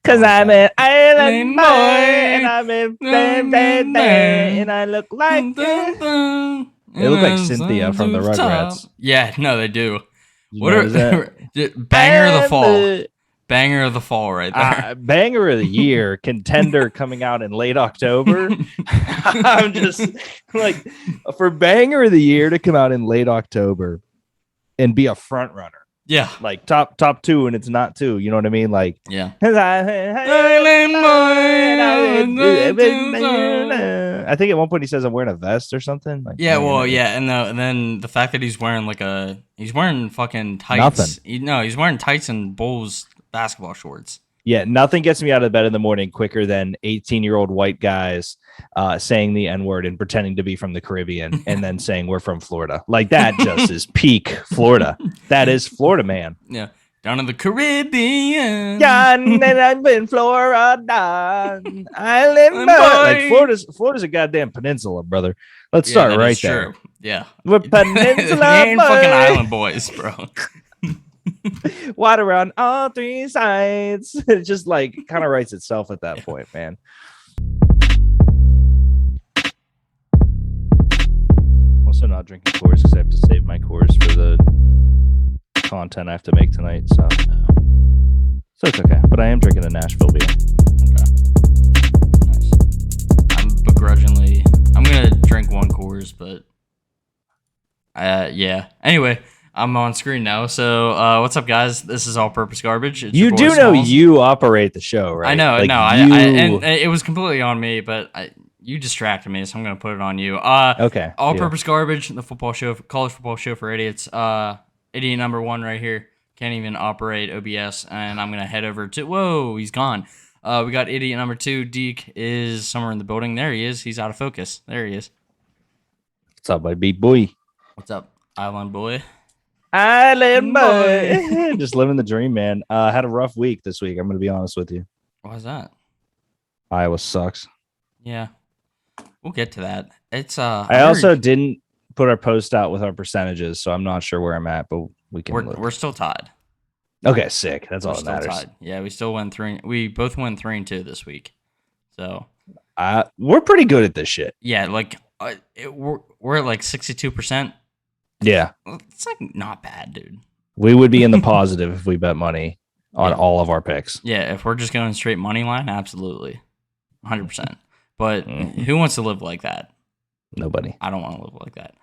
Cause I'm an island boy, boy, and I'm in and I look like it. They look like Cynthia from the Rugrats. Yeah, no, they do. You What notice are that? banger of the fall? Banger of the fall, right there. Banger of the year, contender coming out in late October. I'm just like, for banger of the year to come out in late October and be a front runner. Yeah, like top two, and it's not two. You know what I mean? Like, yeah. I think at one point he says I'm wearing a vest or something. Like, yeah, well, yeah, and then the fact that he's wearing he's wearing fucking tights. He's wearing tights and Bulls basketball shorts. Yeah, nothing gets me out of bed in the morning quicker than 18-year-old white guys saying the N-word and pretending to be from the Caribbean and then saying we're from Florida. Like, that just is peak Florida. That is Florida, man. Yeah. Down in the Caribbean. Yeah, and I'm in Florida. Island boy. Like, Florida's a goddamn peninsula, brother. Let's start right there. True. Yeah. We're peninsula ain't fucking island boys, bro. Water on all three sides. It just like kind of writes itself at that point, man. Also not drinking Coors because I have to save my Coors for the content I have to make tonight. So it's okay. But I am drinking the Nashville beer. Okay. Nice. I'm gonna drink one Coors, but yeah. Anyway. I'm on screen now. So, what's up, guys? This is All Purpose Garbage. It's you do know Smalls. You operate the show, right? I know. Like, and it was completely on me, but you distracted me, so I'm going to put it on you. Okay. All Purpose Garbage, the football show, college football show for idiots. Idiot number one right here. Can't even operate OBS, and I'm going to head over to. Whoa, he's gone. We got idiot number two. Deke is somewhere in the building. There he is. He's out of focus. There he is. What's up, my big boy? What's up, Island boy? Island boy. Just living the dream, man. Had a rough week this week. I'm going to be honest with you. Why is that? Iowa sucks. Yeah. We'll get to that. It's I also didn't put our post out with our percentages, so I'm not sure where I'm at, but we can We're still tied. Okay, sick. That's all that matters. Tied. Yeah, we still went 3. We both went 3-2 this week. So we're pretty good at this shit. Yeah, like we're at like 62%. Yeah. It's like not bad, dude. We would be in the positive if we bet money on all of our picks. Yeah, if we're just going straight money line, absolutely. 100%. But who wants to live like that? Nobody. I don't want to live like that.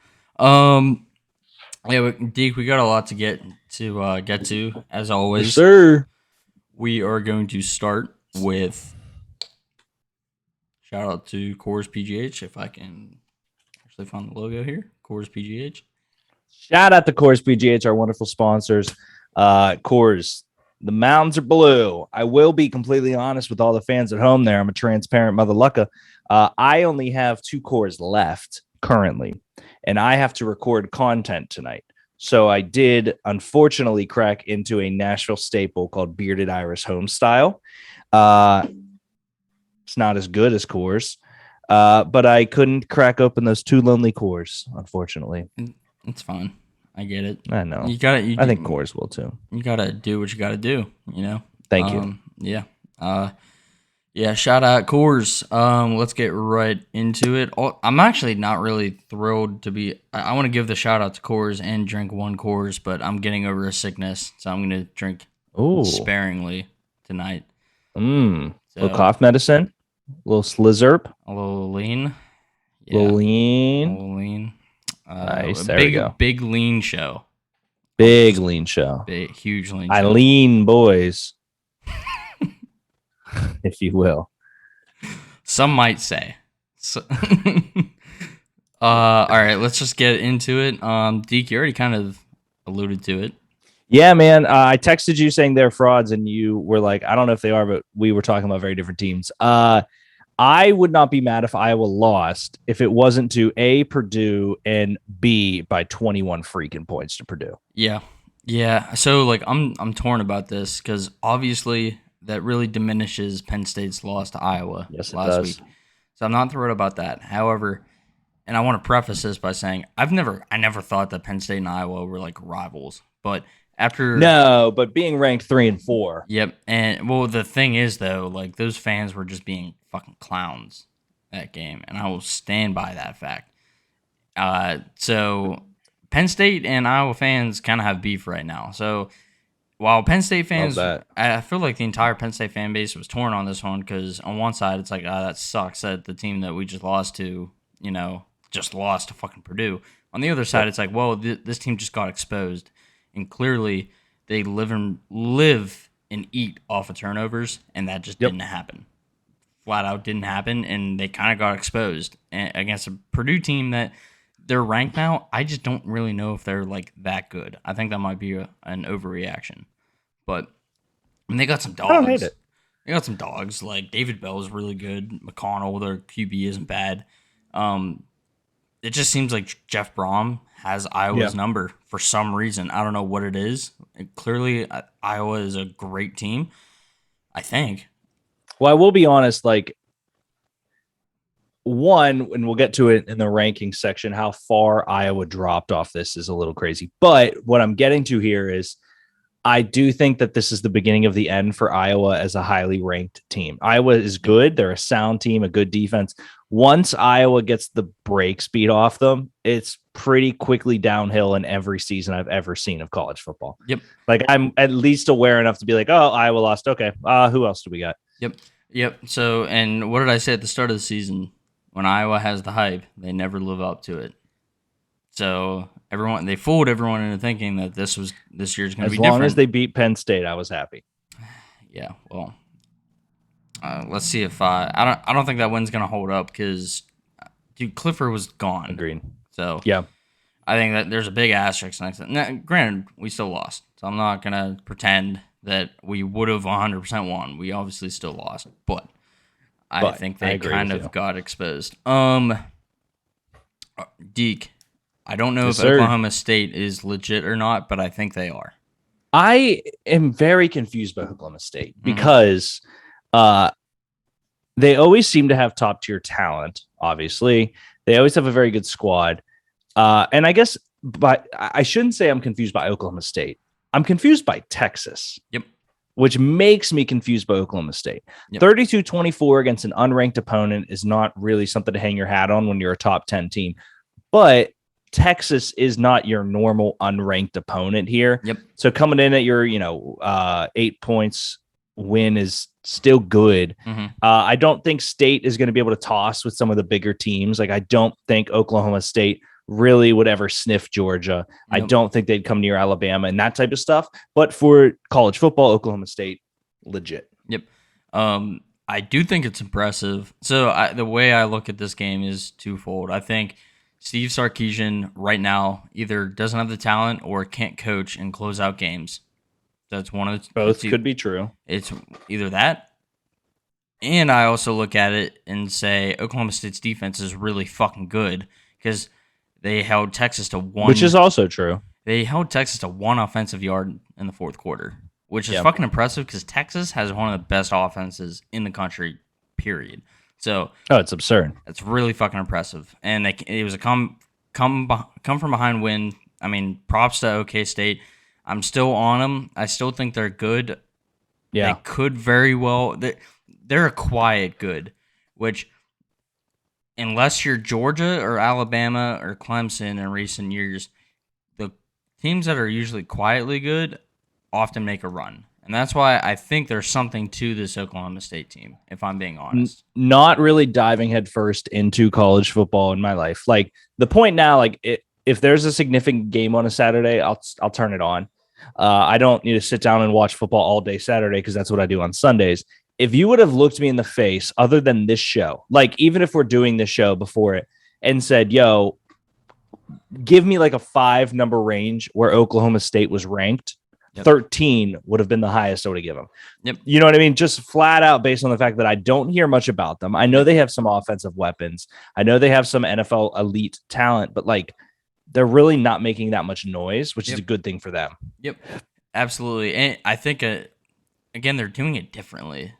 Yeah, Deke, we got a lot to get to as always. Yes, sir. We are going to start with shout out to Coors PGH, if I can actually find the logo here. Coors PGH. Shout out to Coors PGH, our wonderful sponsors. Coors, the mountains are blue. I will be completely honest with all the fans at home there. I'm a transparent mother lucka. I only have 2 Coors left currently, and I have to record content tonight. So I did, unfortunately, crack into a Nashville staple called Bearded Iris Homestyle. It's not as good as Coors, but I couldn't crack open those 2 lonely Coors, unfortunately. It's fine. I get it. I know. I think Coors will too. You gotta do what you gotta do. You know. Thank you. Yeah. Yeah. Shout out Coors. Let's get right into it. I'm actually not really thrilled to be. I want to give the shout out to Coors and drink 1 Coors, but I'm getting over a sickness, so I'm gonna drink sparingly tonight. So, a little cough medicine, a little Slizerp, a little lean. Yeah. A little lean. Nice. There we go. Big lean show. Big lean show. Big, huge lean show. I lean boys, if you will. Some might say. So, all right, let's just get into it. Deke, you already kind of alluded to it. Yeah, man. I texted you saying they're frauds, and you were like, I don't know if they are, but we were talking about very different teams. I would not be mad if Iowa lost if it wasn't to A, Purdue, and B, by 21 freaking points to Purdue. Yeah. Yeah. So, like, I'm torn about this because obviously that really diminishes Penn State's loss to Iowa last week. So I'm not thrilled about that. However, and I want to preface this by saying I never thought that Penn State and Iowa were like rivals, but No, but being ranked 3 and 4. Yep. And well, the thing is though, like those fans were just being fucking clowns that game, and I will stand by that fact. So Penn State and Iowa fans kind of have beef right now. So while Penn State fans, I feel like the entire Penn State fan base was torn on this one because on one side it's like, that sucks that the team that we just lost to, just lost to fucking Purdue. On the other side, it's like, well, this team just got exposed, and clearly they live and eat off of turnovers, and that just didn't happen. Flat out didn't happen, and they kind of got exposed against a Purdue team that they're ranked now. I just don't really know if they're like that good. I think that might be an overreaction, but they got some dogs. I don't hate it. They got some dogs. Like David Bell is really good. McConnell, their QB, isn't bad. It just seems like Jeff Brom has Iowa's number for some reason. I don't know what it is. Clearly, Iowa is a great team, I think. Well, I will be honest, like, one, and we'll get to it in the ranking section, how far Iowa dropped off this is a little crazy. But what I'm getting to here is I do think that this is the beginning of the end for Iowa as a highly ranked team. Iowa is good. They're a sound team, a good defense. Once Iowa gets the break speed off them, it's pretty quickly downhill in every season I've ever seen of college football. Yep. Like, I'm at least aware enough to be like, oh, Iowa lost. Okay. Who else do we got? Yep. So, and what did I say at the start of the season? When Iowa has the hype, they never live up to it. So they fooled everyone into thinking that this year's going to be different. As long as they beat Penn State, I was happy. Yeah. Well, let's see if I don't think that win's going to hold up because Clifford was gone. Agreed. So yeah, I think that there's a big asterisk next to it. Now, granted, we still lost, so I'm not going to pretend that we would have 100% won. We obviously still lost, but I think they kind of got exposed. Deke, I don't know if Oklahoma State is legit or not, but I think they are. I am very confused by Oklahoma State because they always seem to have top tier talent. Obviously, they always have a very good squad. And I guess, but I shouldn't say I'm confused by Oklahoma State. I'm confused by Texas. Yep. Which makes me confused by Oklahoma State. 32-24 against an unranked opponent is not really something to hang your hat on when you're a top 10 team. But Texas is not your normal unranked opponent here. Yep. So coming in at your, 8 points win is still good. Mm-hmm. I don't think State is going to be able to toss with some of the bigger teams. Like, I don't think Oklahoma State really would ever sniff Georgia. Yep. I don't think they'd come near Alabama and that type of stuff. But for college football, Oklahoma State, legit. Yep. I do think it's impressive. So the way I look at this game is twofold. I think Steve Sarkisian right now either doesn't have the talent or can't coach and close out games. That's one of the both could be true. It's either that, and I also look at it and say Oklahoma State's defense is really fucking good because they held Texas to one. Which is also true. They held Texas to one offensive yard in the fourth quarter, which is fucking impressive because Texas has one of the best offenses in the country, period. So, it's absurd. It's really fucking impressive. And it was a come from behind win. I mean, props to OK State. I'm still on them. I still think they're good. Yeah. They could very well. They're a quiet good, which, unless you're Georgia or Alabama or Clemson in recent years, the teams that are usually quietly good often make a run. And that's why I think there's something to this Oklahoma State team, if I'm being honest. Not really diving headfirst into college football in my life. Like, the point now, like, if there's a significant game on a Saturday, I'll turn it on. I don't need to sit down and watch football all day Saturday because that's what I do on Sundays. If you would have looked me in the face, other than this show, like, even if we're doing this show before it, and said, yo, give me like a 5-number range where Oklahoma State was ranked, 13 would have been the highest I would have given them. Yep. You know what I mean? Just flat out based on the fact that I don't hear much about them. I know they have some offensive weapons. I know they have some NFL elite talent, but like, they're really not making that much noise, which is a good thing for them. Yep, absolutely. And I think, again, they're doing it differently.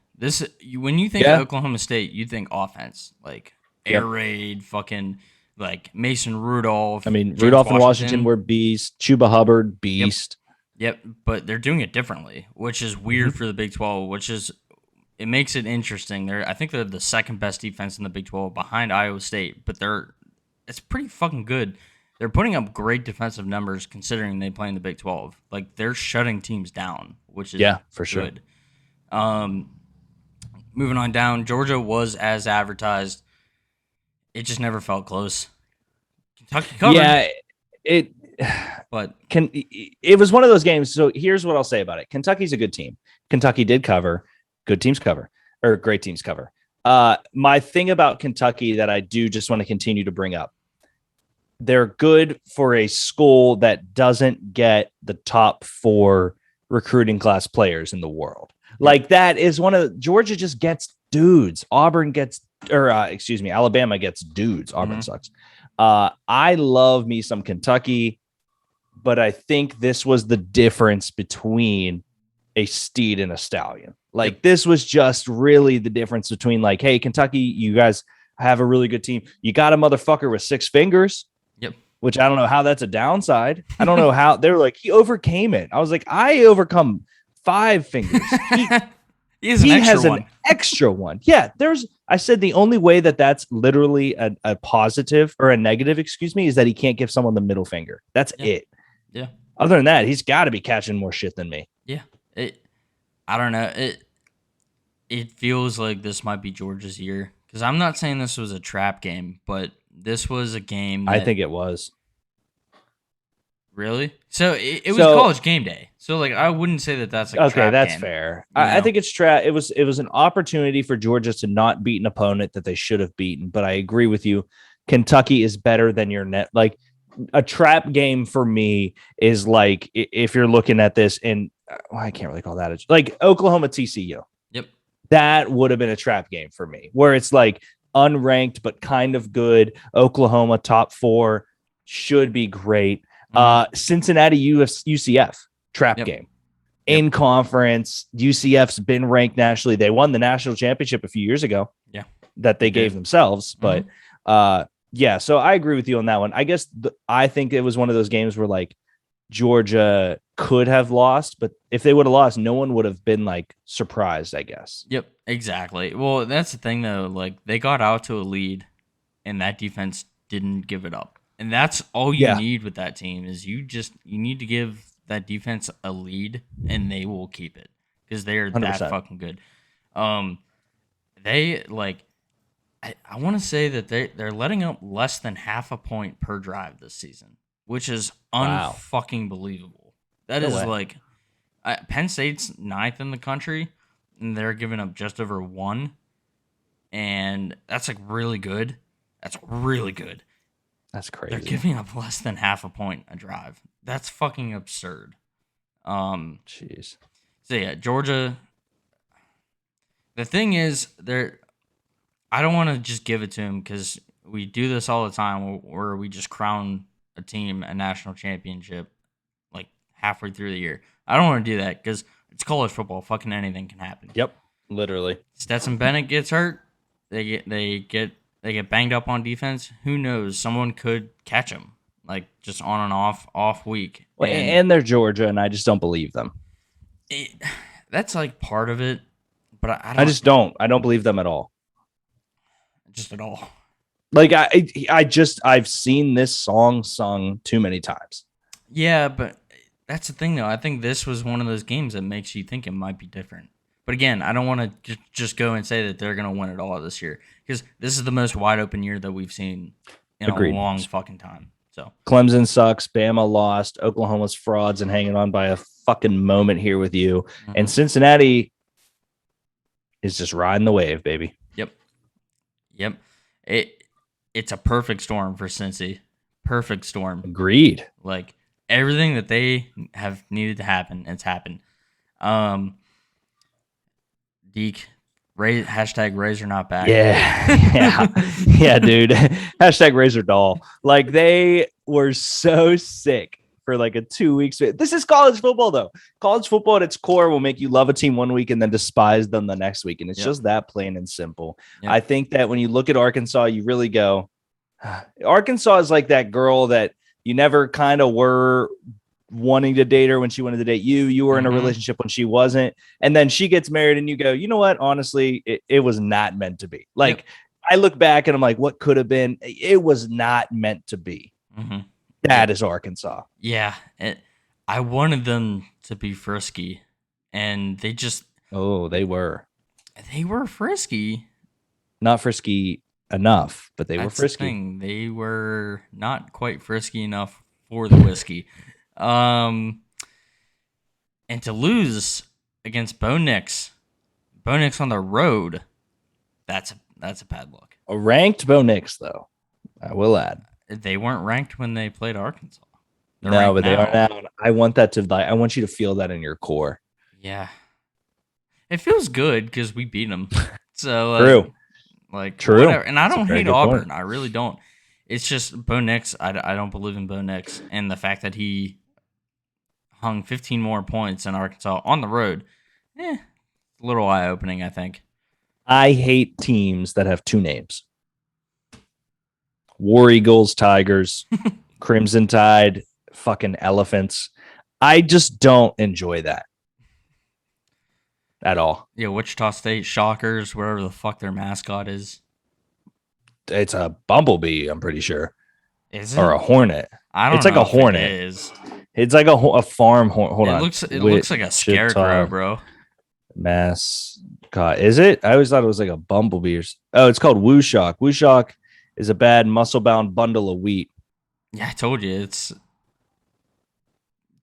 When you think of Oklahoma State, you think offense, like air raid, fucking like Mason Rudolph. I mean, Rudolph and Washington were beast. Chuba Hubbard, beast. Yep, but they're doing it differently, which is weird for the Big 12, it makes it interesting. I think they're the second best defense in the Big 12 behind Iowa State, but it's pretty fucking good. They're putting up great defensive numbers considering they play in the Big 12. Like they're shutting teams down, which is for sure. good. Moving on down, Georgia was as advertised. It just never felt close. Kentucky covered. Yeah, it was one of those games. So here's what I'll say about it. Kentucky's a good team. Kentucky did cover. Good teams cover, or great teams cover. My thing about Kentucky that I do just want to continue to bring up, they're good for a school that doesn't get the top 4 recruiting class players in the world. Like that is Georgia just gets dudes. Alabama gets dudes. Auburn sucks. I love me some Kentucky, but I think this was the difference between a steed and a stallion. Like this was just really the difference between like, hey, Kentucky, you guys have a really good team. You got a motherfucker with 6 fingers. Yep. Which I don't know how that's a downside. I don't know how they're like, he overcame it. I was like, I overcome 5 fingers. He has an extra one. Yeah. I said the only way that's literally a positive or a negative, is that he can't give someone the middle finger. That's it. Yeah. Other than that, he's got to be catching more shit than me. Yeah. I don't know. It feels like this might be Georgia's year because I'm not saying this was a trap game, but this was a game I think it was. Really? So it was college game day. So like I wouldn't say that's like okay. That's game, fair. I think it's trap. It was an opportunity for Georgia to not beat an opponent that they should have beaten. But I agree with you. Kentucky is better than your net. Like a trap game for me is like if you're looking at this and I can't really call that like Oklahoma TCU. Yep. That would have been a trap game for me where it's like unranked but kind of good. Oklahoma top 4 should be great. Cincinnati UCF trap game in conference. UCF's been ranked nationally. They won the national championship a few years ago. Yeah, that they gave themselves. But so I agree with you on that one. I guess I think it was one of those games where like Georgia could have lost, but if they would have lost, no one would have been like surprised, I guess. Yep, exactly. Well, that's the thing though. Like they got out to a lead, and that defense didn't give it up. And that's all you need with that team is you need to give that defense a lead and they will keep it because they're 100%. That fucking good. They like, I want to say that they're letting up less than half a point per drive this season, which is unfucking believable. That is like Penn State's 9th in the country and they're giving up just over 1. And that's like really good. That's really good. That's crazy. They're giving up less than half a point a drive. That's fucking absurd. Jeez. So yeah, Georgia. The thing is, I don't want to just give it to him because we do this all the time, where we just crown a team a national championship like halfway through the year. I don't want to do that because it's college football. Fucking anything can happen. Yep, literally. Stetson Bennett gets hurt. They get banged up on defense. Who knows? Someone could catch them, like just on an off week. And they're Georgia, and I just don't believe them. That's like part of it, but I just don't. I don't believe them at all. Just at all. Like I've seen this song sung too many times. Yeah, but that's the thing, though. I think this was one of those games that makes you think it might be different. But again, I don't want to just go and say that they're going to win it all this year because this is the most wide open year that we've seen in a long fucking time. So Clemson sucks. Bama lost. Oklahoma's frauds and hanging on by a fucking moment here with you. Mm-hmm. And Cincinnati is just riding the wave, baby. Yep. It's a perfect storm for Cincy. Perfect storm. Agreed. Like everything that they have needed to happen, it's happened. Deke, hashtag Razor not back. Yeah, dude. Hashtag Razor doll. Like they were so sick for like a 2 weeks. This is college football though. College football at its core will make you love a team 1 week and then despise them the next week. And it's just that plain and simple. Yep. I think that when you look at Arkansas, you really go, Arkansas is like that girl that you never kind of were wanting to date her when she wanted to date you. You were in a relationship when she wasn't. And then she gets married and you go, you know what? Honestly, it was not meant to be. Like, I look back and I'm like, what could have been? It was not meant to be. That is Arkansas. Yeah. I wanted them to be frisky, and they just. Oh, they were. They were frisky. Not frisky enough, but they were frisky. The thing. They were not quite frisky enough for the whiskey. And to lose against Bo Nix on the road, that's a bad look. A ranked Bo Nix, though, I will add. They weren't ranked when they played Arkansas. No, but they are now. I want that to. I want you to feel that in your core. Yeah, it feels good because we beat them. So true, true. Whatever. And I don't hate Auburn. Point. I really don't. It's just Bo Nix. I don't believe in Bo Nix, and the fact that he hung 15 more points in Arkansas on the road, a little eye opening. I think. I hate teams that have two names. War Eagles, Tigers, Crimson Tide, fucking Elephants. I just don't enjoy that at all. Yeah, Wichita State Shockers, whatever the fuck their mascot is. It's a bumblebee, I'm pretty sure. Is it? Or a hornet. I don't know. It's like a hornet. It is. It's like a farm hornet. Hold on. It looks like a scarecrow, bro. Mascot. Is it? I always thought it was like a bumblebee. Oh, it's called Wooshock. Wooshock is a bad muscle-bound bundle of wheat. Yeah, I told you it's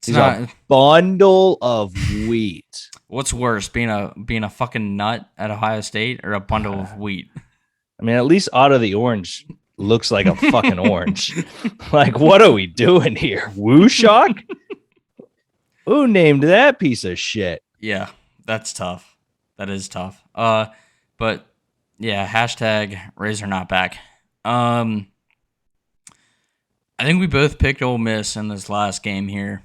not a bundle of wheat. What's worse, being a fucking nut at Ohio State or a bundle of wheat? I mean, at least Otto the Orange looks like a fucking orange. Like, what are we doing here? Wooshock? Who named that piece of shit? Yeah, that's tough. That is tough. But yeah, hashtag Razor not back. I think we both picked Ole Miss in this last game here.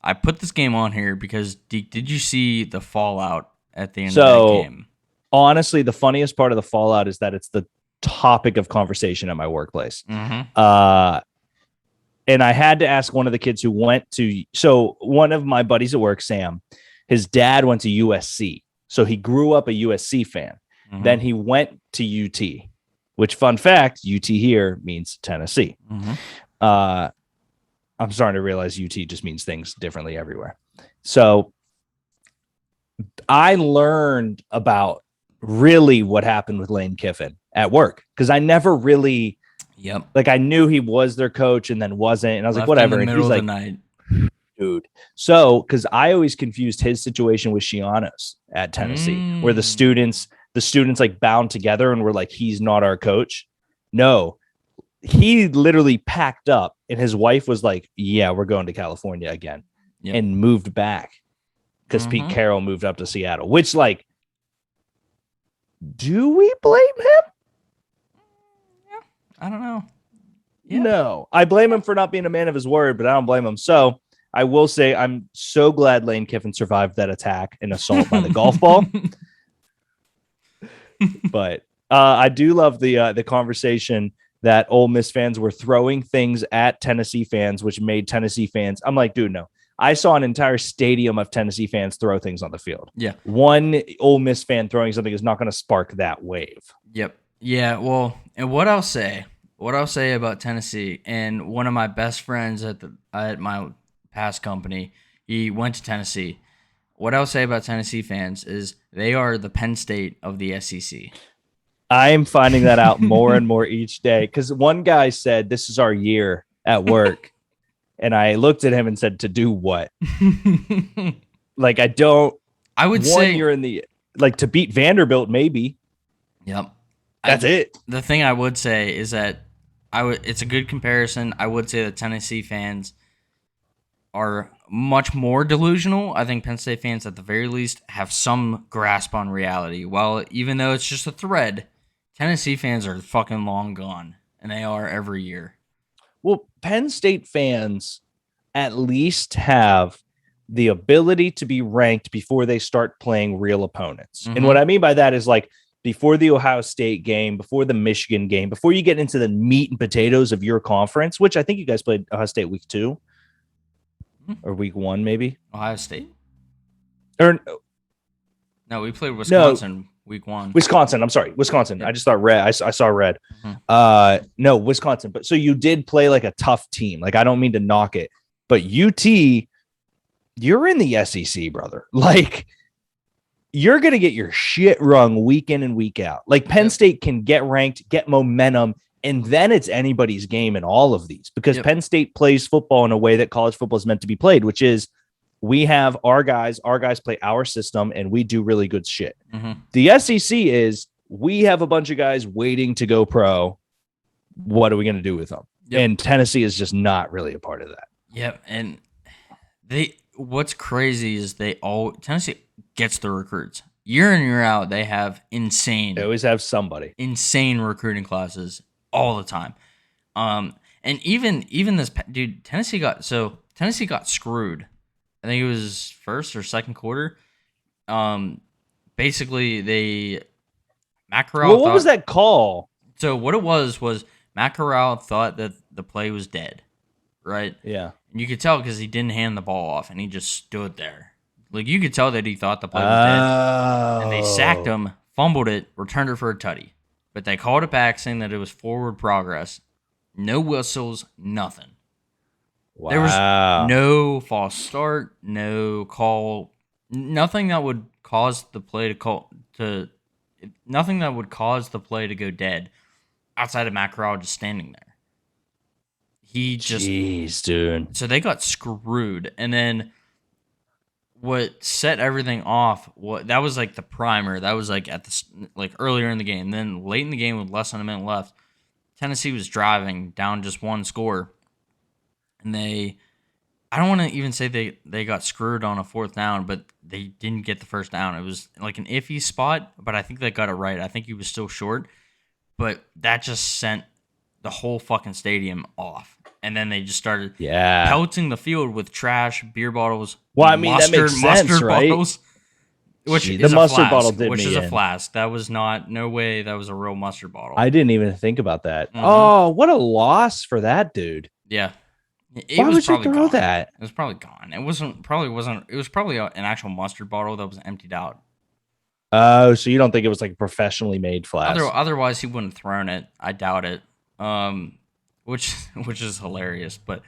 I put this game on here because did you see the fallout at the end of that game? Honestly, the funniest part of the fallout is that it's the topic of conversation at my workplace. And I had to ask one of the kids who went to, so one of my buddies at work, Sam, his dad went to USC. So he grew up a USC fan. Then he went to UT, which, fun fact, UT here means Tennessee. I'm starting to realize UT just means things differently everywhere. So I learned about really what happened with Lane Kiffin at work because I never really, like, I knew he was their coach and then wasn't, and I was like, whatever. And he's like, dude. So, because I always confused his situation with Shiano's at Tennessee, where the students like bound together and were like, he's not our coach. No, he literally packed up and his wife was like, yeah, we're going to California again, and moved back because Pete Carroll moved up to Seattle, which, like, do we blame him? I don't know. No, I blame him for not being a man of his word, but I don't blame him. So I will say I'm so glad Lane Kiffin survived that attack and assault by the golf ball. But I do love the conversation that Ole Miss fans were throwing things at Tennessee fans, which made Tennessee fans. I'm like, dude, no. I saw an entire stadium of Tennessee fans throw things on the field. Yeah. One Ole Miss fan throwing something is not going to spark that wave. Yep. Yeah. Well, and what I'll say about Tennessee, and one of my best friends at my past company, he went to Tennessee. What I'll say about Tennessee fans is they are the Penn State of the SEC. I'm finding that out more and more each day because one guy said, this is our year at work. And I looked at him and said, to do what? Like, I would say you're in the, like, to beat Vanderbilt, maybe. Yep. That's it. The thing I would say is that it's a good comparison. I would say that Tennessee fans are much more delusional. I think Penn State fans, at the very least, have some grasp on reality. While even though it's just a thread, Tennessee fans are fucking long gone, and they are every year. Well, Penn State fans at least have the ability to be ranked before they start playing real opponents. And what I mean by that is, like, before the Ohio State game, before the Michigan game, before you get into the meat and potatoes of your conference, which I think you guys played Ohio State week 2. or week 1 maybe. Ohio State? Or No, we played no, Wisconsin week 1. Wisconsin. I'm sorry, Wisconsin. Yep. I just thought red. I saw red. No, Wisconsin. But so you did play like a tough team. Like I don't mean to knock it, but UT, you're in the SEC, brother. Like you're gonna get your shit rung week in and week out. Like Penn State can get ranked, get momentum, and then it's anybody's game in all of these because Penn State plays football in a way that college football is meant to be played, which is we have our guys play our system, and we do really good shit. The SEC is we have a bunch of guys waiting to go pro. What are we going to do with them? And Tennessee is just not really a part of that. Yep. And what's crazy is Tennessee gets the recruits. Year in, year out, they have They always have somebody. Insane recruiting classes all the time. And even this dude, Tennessee got screwed. I think it was first or second quarter. Basically Matt Corral. Well, what was that call? So what it was Matt Corral thought that the play was dead, right? Yeah. And you could tell because he didn't hand the ball off and he just stood there. Like you could tell that he thought the play was dead. And they sacked him, fumbled it, returned it for a tutty. But they called it back saying that it was forward progress. No whistles, nothing. Wow. There was no false start, no call, nothing that would cause the play nothing that would cause the play to go dead outside of Matt Corral just standing there. Jeez, dude. So they got screwed. And then what set everything off, that was like the primer. That was like earlier in the game. Then late in the game with less than a minute left, Tennessee was driving down just one score. And I don't want to even say they got screwed on a fourth down, but they didn't get the first down. It was like an iffy spot, but I think they got it right. I think he was still short, but that just sent the whole fucking stadium off. And then they just started pelting the field with trash, beer bottles. Well, I mean, that makes sense, right? Bottles, the mustard bottle did which me is in. a flask. That was no way that was a real mustard bottle. I didn't even think about that. Oh, what a loss for that dude. Yeah. Why would you throw that? It was probably gone. It was probably an actual mustard bottle that was emptied out. Oh, so you don't think it was like a professionally made flask? Otherwise, he wouldn't have thrown it. I doubt it. Which is hilarious, but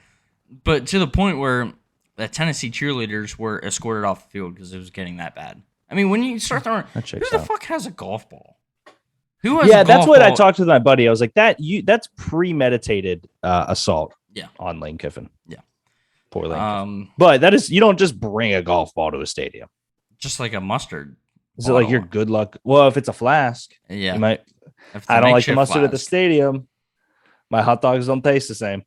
to the point where the Tennessee cheerleaders were escorted off the field because it was getting that bad. I mean, when you start throwing, who the fuck has a golf ball? That's what I talked to my buddy. I was like, that's premeditated assault. Yeah, on Lane Kiffin. Yeah, poor Lane Kiffin. But that is, you don't just bring a golf ball to a stadium. Just like a mustard. Is it like your good luck? Well, if it's a flask, yeah, you might. I don't like the mustard at the stadium. My hot dogs don't taste the same.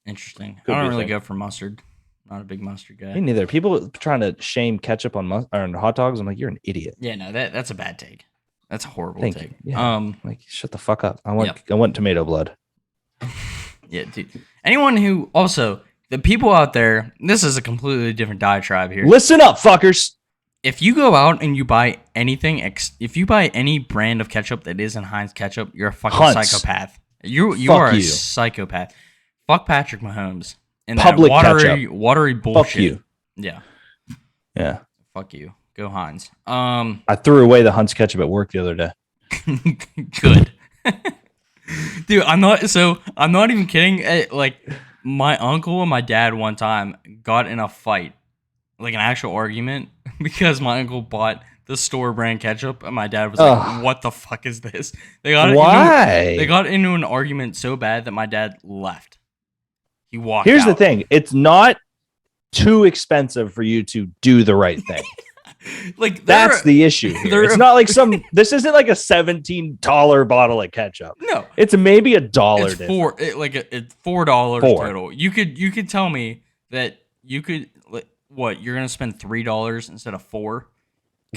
Interesting. I don't really go for mustard. Not a big mustard guy. Me neither. People trying to shame ketchup on hot dogs. I'm like, you're an idiot. Yeah, no, that's a bad take. That's a horrible take. Yeah. Like, shut the fuck up. I want tomato blood. Yeah, dude. Anyone who also the people out there, this is a completely different diatribe here. Listen up, fuckers. If you go out and you buy anything, if you buy any brand of ketchup that isn't Heinz ketchup, you're a fucking psychopath. You are a psychopath. Fuck Patrick Mahomes and Public that watery bullshit. Fuck you. Yeah. Fuck you. Go Heinz. I threw away the Hunt's ketchup at work the other day. Good. Dude, I'm not even kidding. Like my uncle and my dad one time got in a fight, like an actual argument, because my uncle bought the store brand ketchup and my dad was like, "What the fuck is this?" They got into an argument so bad that my dad left. He walked out. Here's the thing. It's not too expensive for you to do the right thing. Like that's the issue here. It's not like this isn't like a $17 bottle of ketchup. No, it's maybe $1. It's it's $4 total. You could tell me that you could what you're gonna spend $3 instead of $4.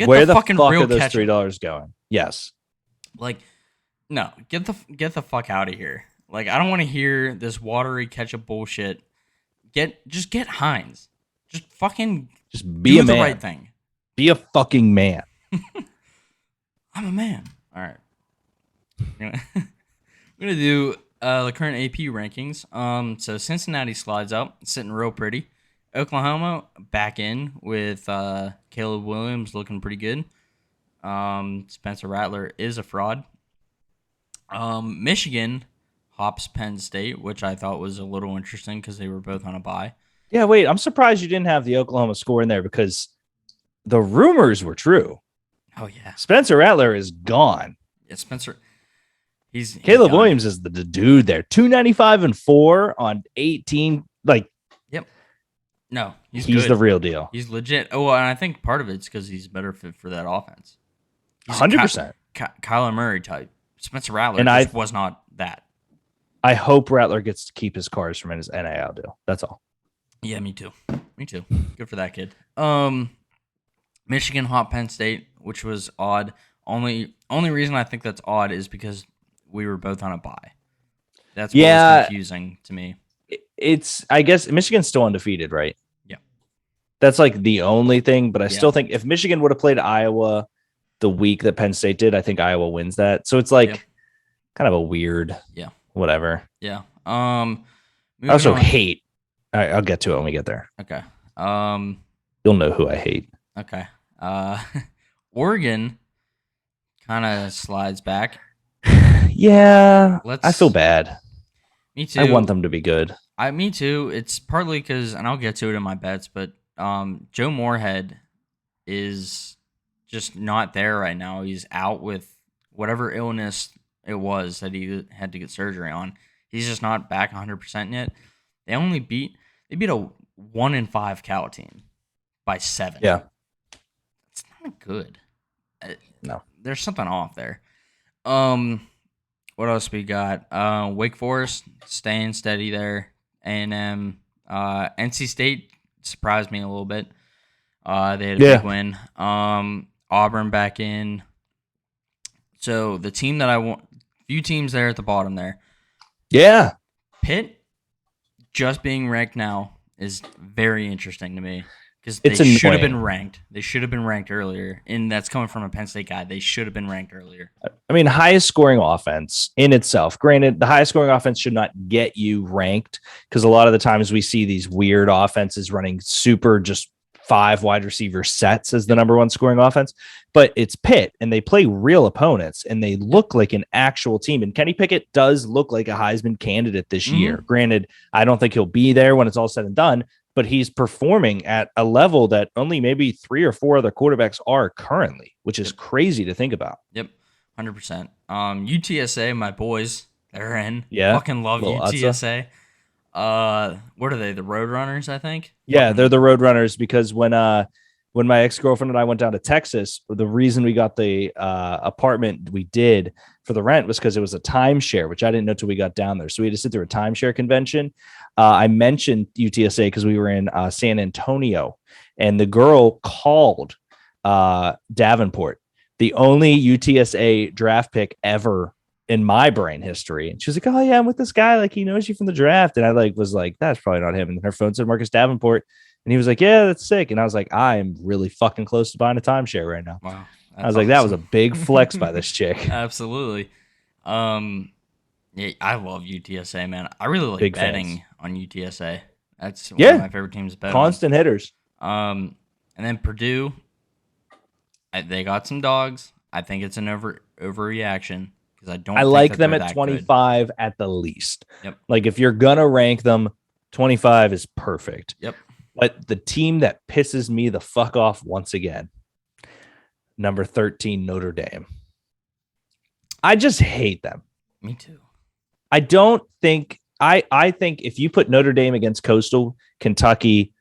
Where the fuck are those $3 going? Yes. Like, no, get the fuck out of here. Like, I don't want to hear this watery ketchup bullshit. Just get Heinz. Just be a man. The right thing. Be a fucking man. I'm a man. All right. I'm gonna do the current AP rankings. So Cincinnati slides out, sitting real pretty. Oklahoma back in with Caleb Williams looking pretty good. Spencer Rattler is a fraud. Michigan hops Penn State, which I thought was a little interesting because they were both on a bye. Yeah, wait, I'm surprised you didn't have the Oklahoma score in there because the rumors were true. Oh yeah, Spencer Rattler is gone. yeah. Spencer, he's Caleb done. Williams is the dude there. 295 and 4 on 18. Like, Yep. No, he's good. the real deal. He's legit. Oh, and I think part of it's because he's better fit for that offense. He's 100%. Kyler Murray type. Spencer Rattler And just was not that. I hope Rattler gets to keep his cars from his NIL deal. That's all. Yeah, me too. Me too. Good for that kid. Michigan hot Penn State, which was odd. Only reason I think that's odd is because we were both on a bye. That's what was confusing to me. It's, I guess Michigan's still undefeated, right? Yeah. That's like the only thing, but I still think if Michigan would have played Iowa the week that Penn State did, I think Iowa wins that. So it's like kind of a weird, whatever. Yeah. I also hate. I'll get to it when we get there. Okay. You'll know who I hate. Okay. Oregon kind of slides back. Yeah. I feel bad. Me too. I want them to be good. Me too. It's partly because, and I'll get to it in my bets, but Joe Moorhead is just not there right now. He's out with whatever illness it was that he had to get surgery on. He's just not back 100% yet. They beat a 1-5 Cal team by 7. Yeah. It's not good. No. There's something off there. What else we got? Wake Forest staying steady there. A&M. NC State surprised me a little bit. They had a big win. Auburn back in. So the team that I want, few teams there at the bottom there. Yeah. Pitt just being ranked now is very interesting to me because they should have been ranked. They should have been ranked earlier, and that's coming from a Penn State guy. They should have been ranked earlier. I mean, highest scoring offense in itself. Granted, the highest scoring offense should not get you ranked because a lot of the times we see these weird offenses running super just 5 wide receiver sets as the number one scoring offense, but it's Pitt and they play real opponents and they look like an actual team. And Kenny Pickett does look like a Heisman candidate this year. Granted, I don't think he'll be there when it's all said and done, but he's performing at a level that only maybe 3 or 4 other quarterbacks are currently, which is crazy to think about. Yep. 100%. UTSA, my boys, they're in. Yeah. Fucking love UTSA. What are they? The Roadrunners, I think. Yeah, they're the Roadrunners because when my ex-girlfriend and I went down to Texas, the reason we got the apartment we did for the rent was because it was a timeshare, which I didn't know till we got down there. So we had to sit through a timeshare convention. I mentioned UTSA because we were in San Antonio, and the girl called Davenport, the only UTSA draft pick ever in my brain history. And she was like, "Oh yeah, I'm with this guy. Like he knows you from the draft." And I was like, "That's probably not him." And her phone said Marcus Davenport. And he was like, "Yeah, that's sick." And I was like, "I'm really fucking close to buying a timeshare right now." Wow. I was like, "That was a big flex by this chick." Absolutely. Yeah, I love UTSA, man. I really like big betting on UTSA. That's one of my favorite teams to bet constant hitters. And then Purdue, they got some dogs. I think it's an overreaction because I don't. I like them at 25 at the least. Yep. Like if you're gonna rank them, 25 is perfect. Yep. But the team that pisses me the fuck off once again, number 13 Notre Dame. I just hate them. Me too. I don't think I think if you put Notre Dame against Coastal, Kentucky,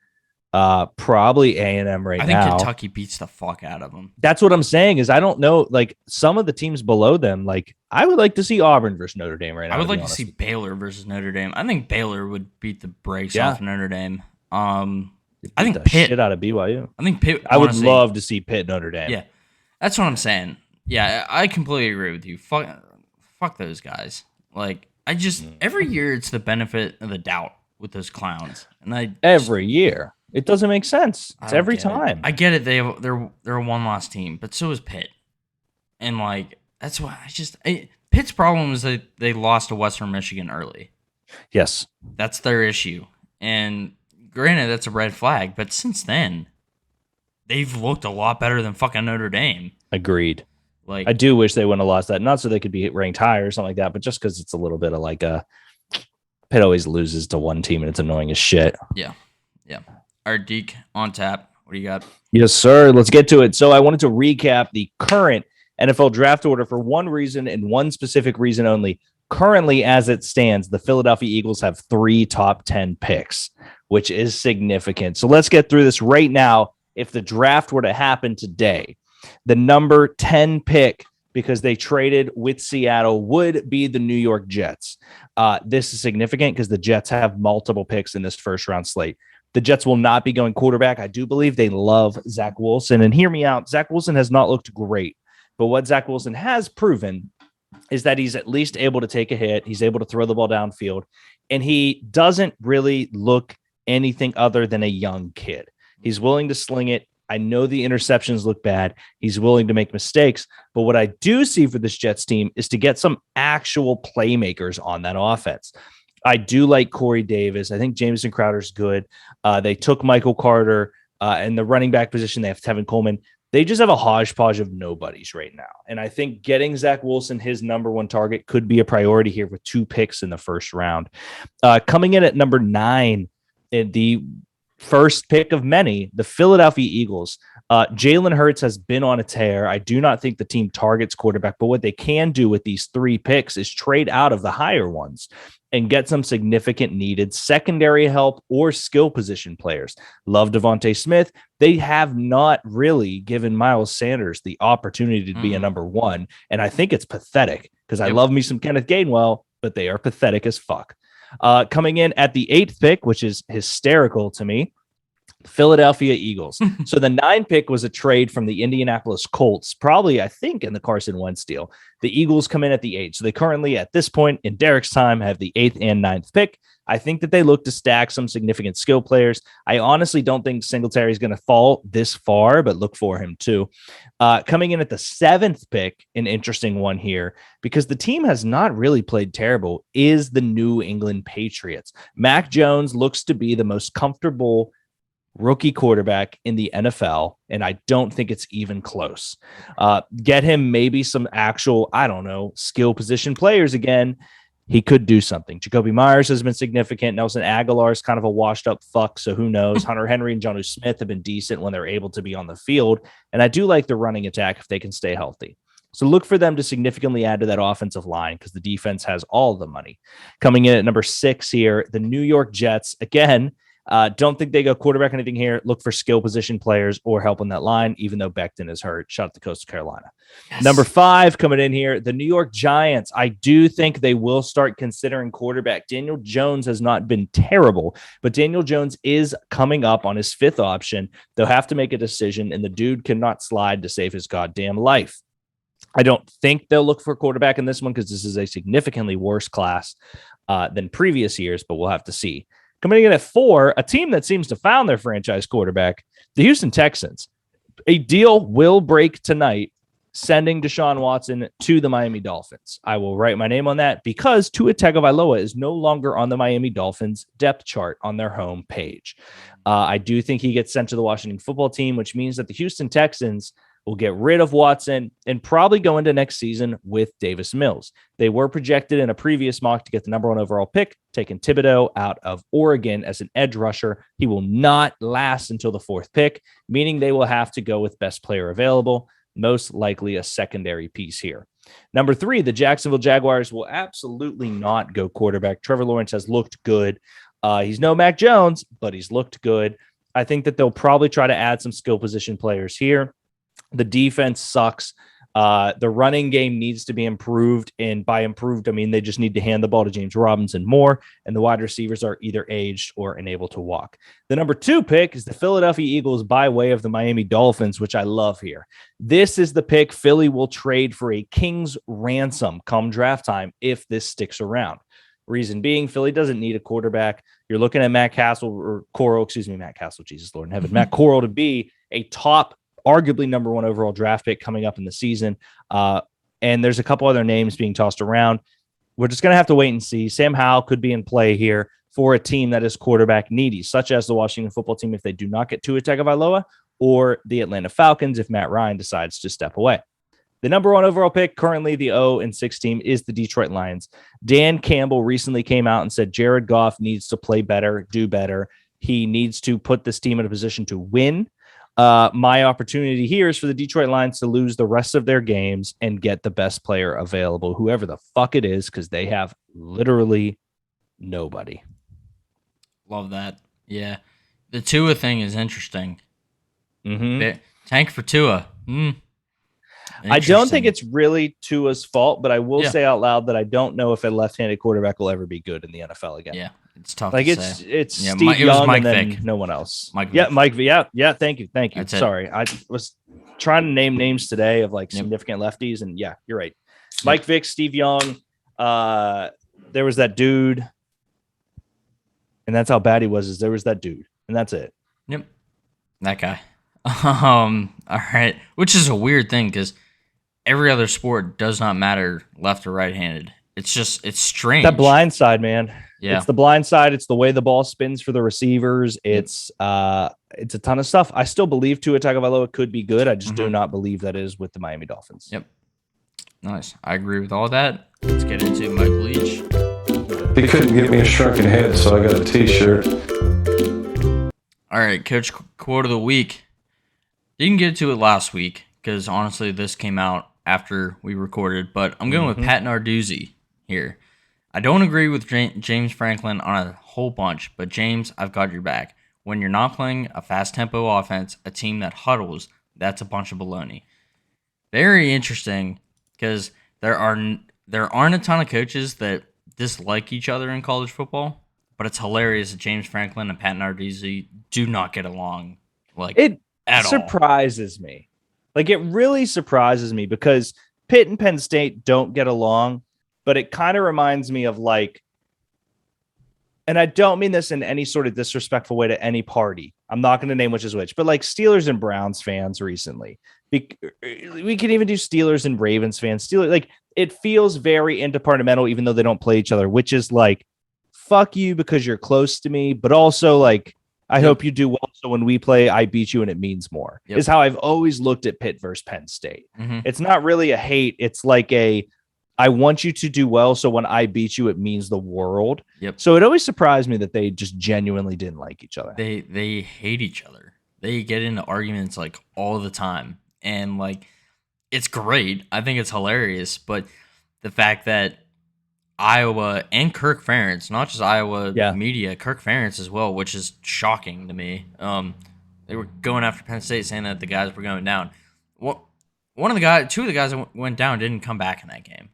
probably A&M right now. I think Kentucky beats the fuck out of them. That's what I'm saying is I don't know, like some of the teams below them, like I would like to see Auburn versus Notre Dame right now. I would like to see Baylor versus Notre Dame. I think Baylor would beat the brakes off Notre Dame. I think Pitt shit out of BYU. I think Pitt. I would love to see Pitt Notre Dame. Yeah, that's what I'm saying. Yeah, I completely agree with you. Fuck those guys. Like I just every year it's the benefit of the doubt with those clowns, and every year it doesn't make sense. It's every time. I get it. They're a one-loss team, but so is Pitt, and like that's why Pitt's problem is that they lost to Western Michigan early. Yes, that's their issue, and granted, that's a red flag, but since then, they've looked a lot better than fucking Notre Dame. Agreed. Like, I do wish they wouldn't have lost that. Not so they could be ranked higher or something like that, but just because it's a little bit of like a Pitt always loses to one team and it's annoying as shit. yeah. Our Deke on tap. What do you got? Yes, sir. Let's get to it. So I wanted to recap the current NFL draft order for one reason and one specific reason only. Currently, as it stands, the Philadelphia Eagles have 3 top 10 picks, which is significant. So let's get through this right now. If the draft were to happen today, the number 10 pick, because they traded with Seattle, would be the New York Jets. This is significant because the Jets have multiple picks in this first round slate. The Jets will not be going quarterback. I do believe they love Zach Wilson. And hear me out. Zach Wilson has not looked great. But what Zach Wilson has proven is that he's at least able to take a hit. He's able to throw the ball downfield. And he doesn't really look anything other than a young kid. He's willing to sling it. I know the interceptions look bad. He's willing to make mistakes. But what I do see for this Jets team is to get some actual playmakers on that offense. I do like Corey Davis. I think Jameson Crowder's good. They took Michael Carter in the running back position. They have Tevin Coleman. They just have a hodgepodge of nobodies right now. And I think getting Zach Wilson, his number one target, could be a priority here with 2 picks in the first round. Coming in at number 9, the first pick of many, the Philadelphia Eagles. Jalen Hurts has been on a tear. I do not think the team targets quarterback, but what they can do with these 3 picks is trade out of the higher ones and get some significant needed secondary help or skill position players. Love Devontae Smith. They have not really given Miles Sanders the opportunity to be a number 1. And I think it's pathetic because I love me some Kenneth Gainwell, but they are pathetic as fuck. Coming in at the 8th pick, which is hysterical to me, Philadelphia Eagles. So the 9 pick was a trade from the Indianapolis Colts, probably, I think, in the Carson Wentz deal. The Eagles come in at the 8th. So they currently, at this point in Derek's time, have the 8th and 9th pick. I think that they look to stack some significant skill players. I honestly don't think Singletary is going to fall this far, but look for him too. Coming in at the 7th pick, an interesting one here, because the team has not really played terrible, is the New England Patriots. Mac Jones looks to be the most comfortable rookie quarterback in the NFL, and I don't think it's even close. Get him maybe some actual, I don't know, skill position players again. He could do something. Jacoby Myers has been significant. Nelson Aguilar is kind of a washed up fuck, so who knows? Hunter Henry and Jonnu Smith have been decent when they're able to be on the field, and I do like the running attack if they can stay healthy. So look for them to significantly add to that offensive line because the defense has all the money. Coming in at number 6 here, the New York Jets. Again, don't think they go quarterback or anything here. Look for skill position players or help on that line, even though Becton is hurt. Shout out to Coastal Carolina. Yes. Number 5 coming in here, the New York Giants. I do think they will start considering quarterback. Daniel Jones has not been terrible, but Daniel Jones is coming up on his 5th option. They'll have to make a decision, and the dude cannot slide to save his goddamn life. I don't think they'll look for a quarterback in this one because this is a significantly worse class than previous years, but we'll have to see. Coming in at 4, a team that seems to found their franchise quarterback, the Houston Texans. A deal will break tonight, sending Deshaun Watson to the Miami Dolphins. I will write my name on that because Tua Tagovailoa is no longer on the Miami Dolphins depth chart on their home page. I do think he gets sent to the Washington football team, which means that the Houston Texans will get rid of Watson and probably go into next season with Davis Mills. They were projected in a previous mock to get the number 1 overall pick, taking Thibodeau out of Oregon as an edge rusher. He will not last until the 4th pick, meaning they will have to go with best player available, most likely a secondary piece here. Number 3, the Jacksonville Jaguars will absolutely not go quarterback. Trevor Lawrence has looked good. He's no Mac Jones, but he's looked good. I think that they'll probably try to add some skill position players here. The defense sucks. The running game needs to be improved. And by improved, I mean they just need to hand the ball to James Robinson more. And the wide receivers are either aged or unable to walk. The number 2 pick is the Philadelphia Eagles by way of the Miami Dolphins, which I love here. This is the pick Philly will trade for a king's ransom come draft time if this sticks around. Reason being, Philly doesn't need a quarterback. You're looking at Matt Castle, Jesus Lord in heaven, Matt Corral to be a top, arguably number 1 overall draft pick coming up in the season. And there's a couple other names being tossed around. We're just going to have to wait and see. Sam Howell could be in play here for a team that is quarterback needy, such as the Washington football team if they do not get Tua Tagovailoa, or the Atlanta Falcons if Matt Ryan decides to step away. The number 1 overall pick, currently the 0-6 team, is the Detroit Lions. Dan Campbell recently came out and said Jared Goff needs to play better, do better. He needs to put this team in a position to win. My opportunity here is for the Detroit Lions to lose the rest of their games and get the best player available, whoever the fuck it is, because they have literally nobody. Love that. Yeah. The Tua thing is interesting. Mm-hmm. Tank for Tua. I don't think it's really Tua's fault, but I will say out loud that I don't know if a left-handed quarterback will ever be good in the NFL again. Yeah, it's tough. Like to it's say. Steve Young and then Vick. No one else. Mike yeah, Vick. Mike. Yeah. Thank you. That's Sorry, I was trying to name names today of like significant lefties, and yeah, you're right. Mike Vick, Steve Young. There was that dude, and that's how bad he was. Is there was that dude, and that's it. Yep, that guy. All right, which is a weird thing because every other sport does not matter left or right-handed. It's strange. That blind side, man. Yeah. It's the blind side. It's the way the ball spins for the receivers. It's a ton of stuff. I still believe Tua Tagovailoa could be good. I just do not believe that is with the Miami Dolphins. Yep. Nice. I agree with all that. Let's get into Mike Leach. He couldn't get me a shrunken head, so I got a t-shirt. All right, Coach, quote of the week. Didn't get to it last week because honestly this came out after we recorded, but I'm going with Pat Narduzzi here. I don't agree with James Franklin on a whole bunch, but James, I've got your back. When you're not playing a fast tempo offense, a team that huddles, that's a bunch of baloney. Very interesting because there aren't a ton of coaches that dislike each other in college football, but it's hilarious that James Franklin and Pat Narduzzi do not get along at all. Surprises me. Like, it really surprises me because Pitt and Penn State don't get along, but it kind of reminds me of like, and I don't mean this in any sort of disrespectful way to any party. I'm not going to name which is which, but like Steelers and Browns fans recently. We could even do Steelers and Ravens fans. Like, it feels very interdepartmental, even though they don't play each other, which is like, fuck you because you're close to me, but also like, I hope you do well. So when we play, I beat you and it means more is how I've always looked at Pitt versus Penn State. It's not really a hate. It's like I want you to do well. So when I beat you, it means the world. So it always surprised me that they just genuinely didn't like each other. They hate each other. They get into arguments like all the time. And like, it's great. I think it's hilarious. But the fact that Iowa and Kirk Ferentz, not just Iowa media, Kirk Ferentz as well, which is shocking to me. They were going after Penn State saying that the guys were going down. Two of the guys that went down didn't come back in that game.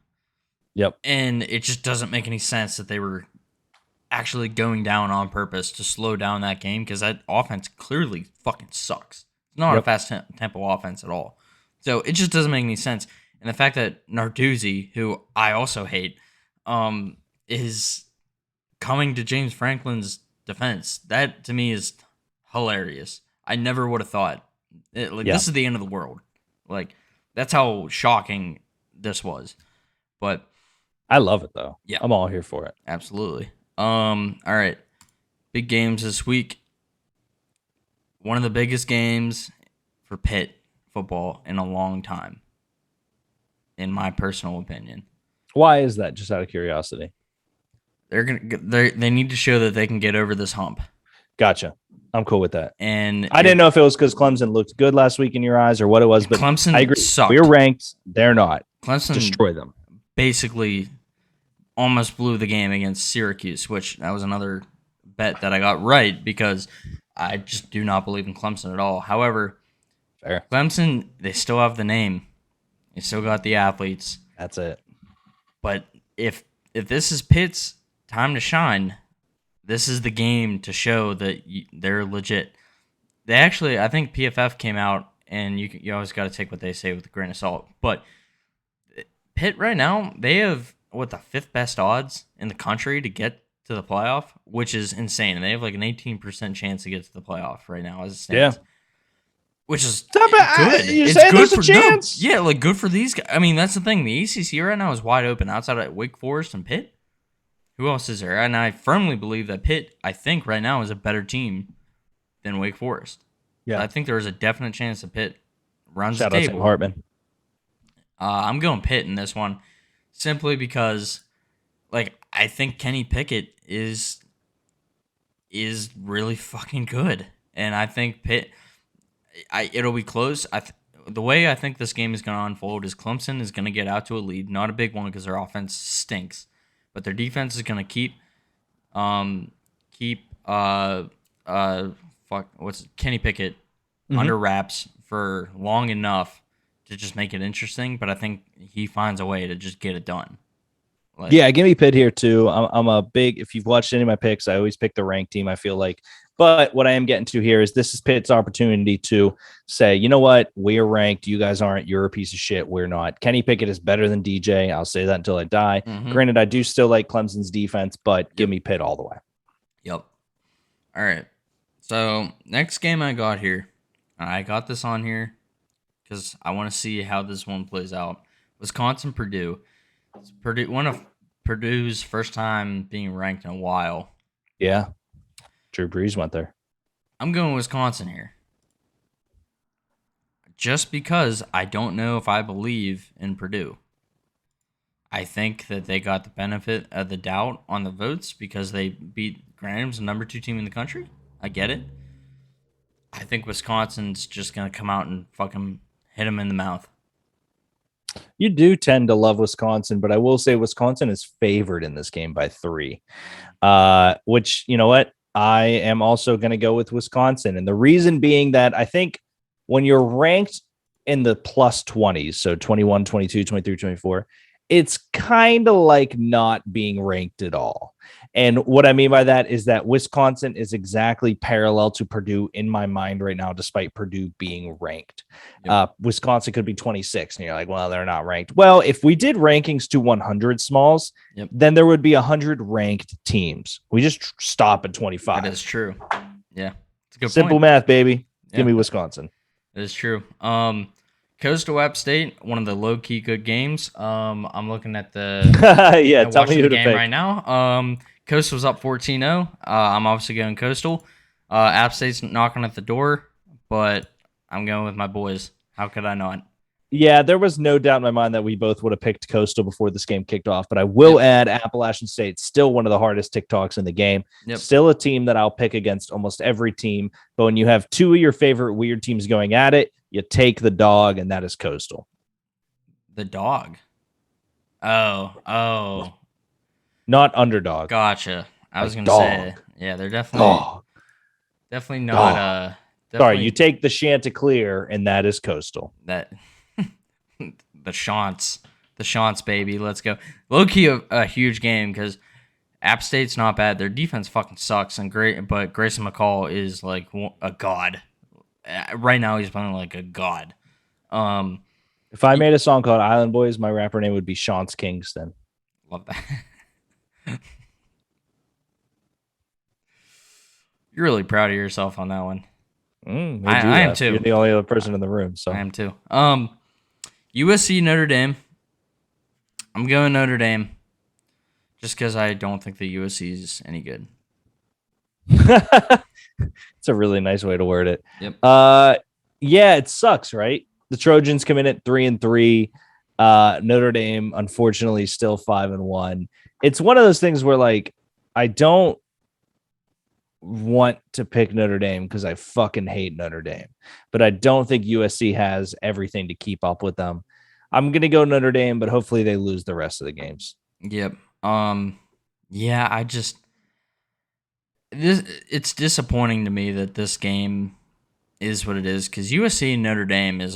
And it just doesn't make any sense that they were actually going down on purpose to slow down that game because that offense clearly fucking sucks. It's not a fast tempo offense at all. So it just doesn't make any sense. And the fact that Narduzzi, who I also hate, is coming to James Franklin's defense. That to me is hilarious. I never would have thought this is the end of the world. Like, that's how shocking this was. But I love it though. Yeah, I'm all here for it. Absolutely. All right. Big games this week. One of the biggest games for Pitt football in a long time, in my personal opinion. Why is that? Just out of curiosity. They need to show that they can get over this hump. Gotcha. I'm cool with that. And I didn't know if it was because Clemson looked good last week in your eyes or what it was, but Clemson I agree. Sucked. We're ranked. They're not. Clemson destroy them. Basically, almost blew the game against Syracuse, which that was another bet that I got right because I just do not believe in Clemson at all. However, fair. Clemson, they still have the name. They still got the athletes. That's it. But if this is Pitt's time to shine, this is the game to show that they're legit. They actually, I think PFF came out, and you always got to take what they say with a grain of salt. But Pitt right now, they have the fifth best odds in the country to get to the playoff, which is insane. And they have like an 18% chance to get to the playoff right now as it stands. which is Stop it. good. You It's say good there's a for chance? No, yeah, like good for these guys. I mean, that's the thing. The ACC right now is wide open outside of Wake Forest and Pitt. Who else is there? And I firmly believe that Pitt, I think right now, is a better team than Wake Forest. Yeah. I think there is a definite chance that Pitt runs Shout the out table. Sam Hartman. I'm going Pitt in this one, simply because, like, I think Kenny Pickett is really fucking good, and I think Pitt. It'll be close. The way I think this game is going to unfold is Clemson is going to get out to a lead, not a big one because their offense stinks, but their defense is going to keep Kenny Pickett under wraps for long enough to just make it interesting. But I think he finds a way to just get it done. Like, Yeah, give me Pitt here too. I'm a big. If you've watched any of my picks, I always pick the ranked team. I feel like, but what I am getting to here is this is Pitt's opportunity to say, you know what, we are ranked. You guys aren't. You're a piece of shit. We're not. Kenny Pickett is better than DJ. I'll say that until I die. Granted, I do still like Clemson's defense, but give me Pitt all the way. Yep. All right. So next game I got here, I got this on here because I want to see how this one plays out. Wisconsin Purdue. It's one of Purdue's first time being ranked in a while. Yeah, Drew Brees went there. I'm going Wisconsin here, just because I don't know if I believe in Purdue. I think that they got the benefit of the doubt on the votes because they beat Graham's the number 2 team in the country. I get it. I think Wisconsin's just going to come out and fucking hit them in the mouth. You do tend to love Wisconsin, but I will say Wisconsin is favored in this game by 3, which, you know what? I am also going to go with Wisconsin. And the reason being that I think when you're ranked in the plus 20s, so 21, 22, 23, 24, it's kind of like not being ranked at all. And what I mean by that is that Wisconsin is exactly parallel to Purdue in my mind right now, despite Purdue being ranked. Yep. Wisconsin could be 26, and you're like, well, they're not ranked. Well, if we did rankings to 100 smalls, then there would be 100 ranked teams. We just stop at 25. That is true. Yeah. It's a good Simple point. math, baby. Give me Wisconsin. That is true. Coastal App State, one of the low-key good games. I'm looking at the tell me who to game pick right now. Coastal was up 14-0. I'm obviously going Coastal. App State's knocking at the door, but I'm going with my boys. How could I not? Yeah, there was no doubt in my mind that we both would have picked Coastal before this game kicked off, but I will add Appalachian State, still one of the hardest TikToks in the game. Still a team that I'll pick against almost every team, but when you have 2 of your favorite weird teams going at it, you take the dog, and that is Coastal. The dog? Oh. Not underdog. Gotcha. I was Like going to dog. say, yeah, they're definitely not. Sorry, you take the Chanticleer, and that is Coastal. That the Shants, baby. Let's go. Low key, a huge game because App State's not bad. Their defense fucking sucks, but Grayson McCall is like a god. Right now, he's playing like a god. If I made a song called Island Boys, my rapper name would be Shants Kingston. Love that. You're really proud of yourself on that one. I am too. You're the only other person in the room, so I am too. USC Notre Dame. I'm going Notre Dame, just because I don't think the USC is any good. It's a really nice way to word it. Yep. Yeah, it sucks, right? The Trojans come in at 3-3. Notre Dame, unfortunately, still 5-1. It's one of those things where, like, I don't want to pick Notre Dame because I fucking hate Notre Dame, but I don't think USC has everything to keep up with them. I'm gonna go Notre Dame, but hopefully they lose the rest of the games. Yep. Yeah, it's disappointing to me that this game is what it is because USC and Notre Dame it's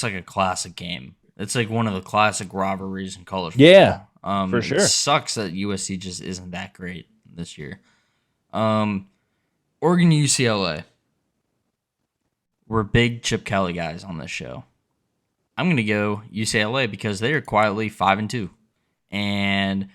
like a classic game. It's like one of the classic rivalries in college football. Yeah, for sure. It sucks that USC just isn't that great this year. Oregon UCLA. We're big Chip Kelly guys on this show. I'm going to go UCLA because they are quietly 5-2. And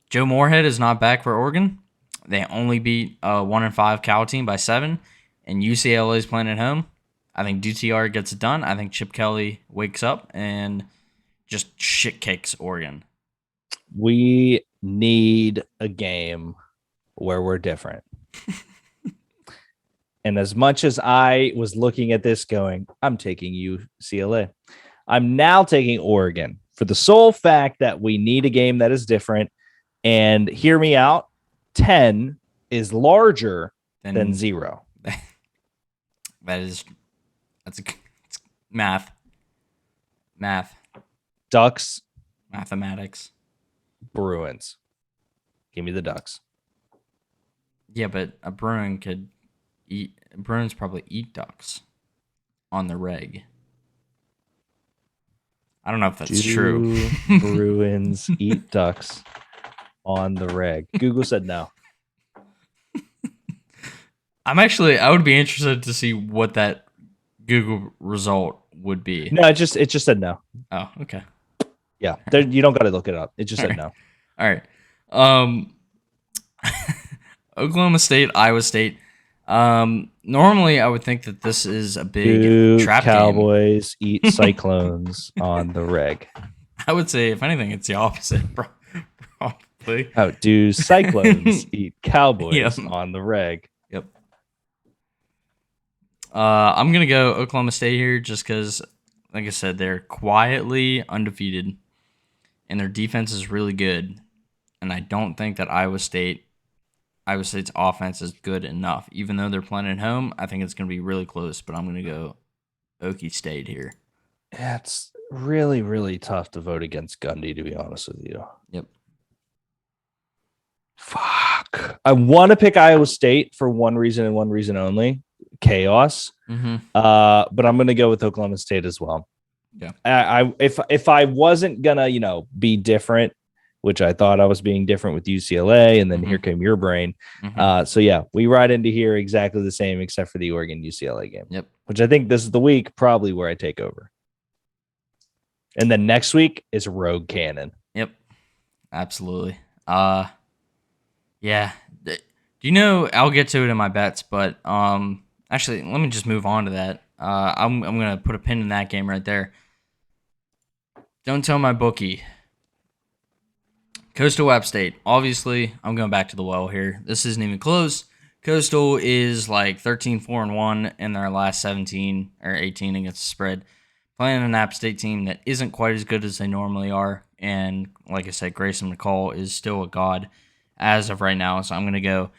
Joe Moorhead is not back for Oregon. They only beat a 1-5 Cal team by 7. And UCLA is playing at home. I think DTR gets it done. I think Chip Kelly wakes up and just shit kicks Oregon. We need a game where we're different. And as much as I was looking at this going, I'm taking UCLA. I'm now taking Oregon for the sole fact that we need a game that is different. And hear me out, 10 is larger than 0. That's math. Ducks, Mathematics. Bruins. Give me the Ducks. Yeah, but a Bruin could eat. Bruins probably eat ducks on the reg. I don't know if that's true. Bruins eat ducks on the reg. Google said no. I would be interested to see what that Google result would be. No, it just said no. Oh, okay. Yeah, you don't got to look it up. It just said no. All right. Oklahoma State, Iowa State. Normally, I would think that this is a big trap Cowboys game. Eat Cyclones on the reg. I would say, if anything, it's the opposite. Probably. Oh, do Cyclones eat Cowboys on the reg? Yep. I'm gonna go Oklahoma State here, just because, like I said, they're quietly undefeated, and their defense is really good. And I don't think that Iowa State's offense is good enough. Even though they're playing at home, I think it's going to be really close, but I'm going to go Okie State here. Yeah, it's really, really tough to vote against Gundy, to be honest with you. Yep. Fuck. I want to pick Iowa State for one reason and one reason only, chaos. Mm-hmm. But I'm going to go with Oklahoma State as well. Yeah. If I wasn't going to, be different, which I thought I was being different with UCLA, and then here came your brain. So yeah, we ride into here exactly the same, except for the Oregon UCLA game. Yep. Which I think this is the week probably where I take over. And then next week is Rogue Cannon. Yep. Absolutely. Yeah. Do you know, I'll get to it in my bets, but actually, let me just move on to that. I'm gonna put a pin in that game right there. Don't tell my bookie. Coastal App State. Obviously, I'm going back to the well here. This isn't even close. Coastal is like 13-4-1 in their last 17 or 18 against the spread. Playing an App State team that isn't quite as good as they normally are. And like I said, Grayson McCall is still a god as of right now. So I'm going to go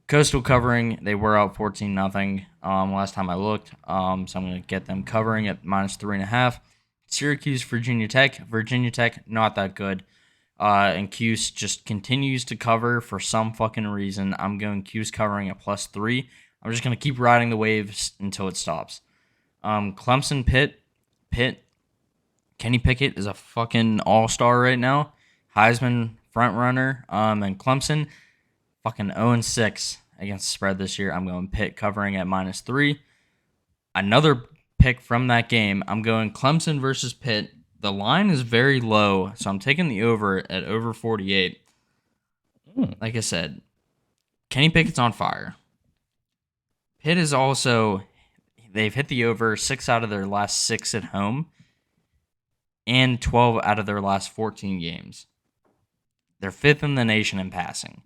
Coastal covering. They were out 14-0 last time I looked. So I'm going to get them covering at -3.5. Syracuse, Virginia Tech. Virginia Tech, not that good. And Cuse just continues to cover for some fucking reason. I'm going Cuse covering at +3. I'm just going to keep riding the waves until it stops. Clemson, Pitt. Kenny Pickett is a fucking all-star right now. Heisman front runner. And Clemson, fucking 0-6 against the spread this year. I'm going Pitt covering at -3. Another pick from that game. I'm going Clemson versus Pitt. The line is very low, so I'm taking the over at over 48. Like I said, Kenny Pickett's on fire. Pitt is also, they've hit the over 6 out of their last 6 at home and 12 out of their last 14 games. They're 5th in the nation in passing.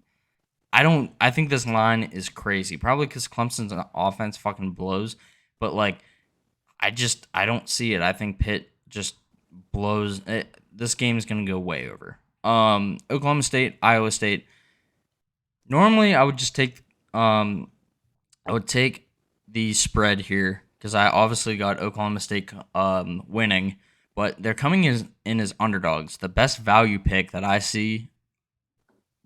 I think this line is crazy. Probably because Clemson's offense fucking blows, but I don't see it. I think Pitt just blows it. This game is going to go way over. Oklahoma State, Iowa State. Normally, I would just take the spread here because I obviously got Oklahoma State winning, but they're coming in as underdogs. The best value pick that I see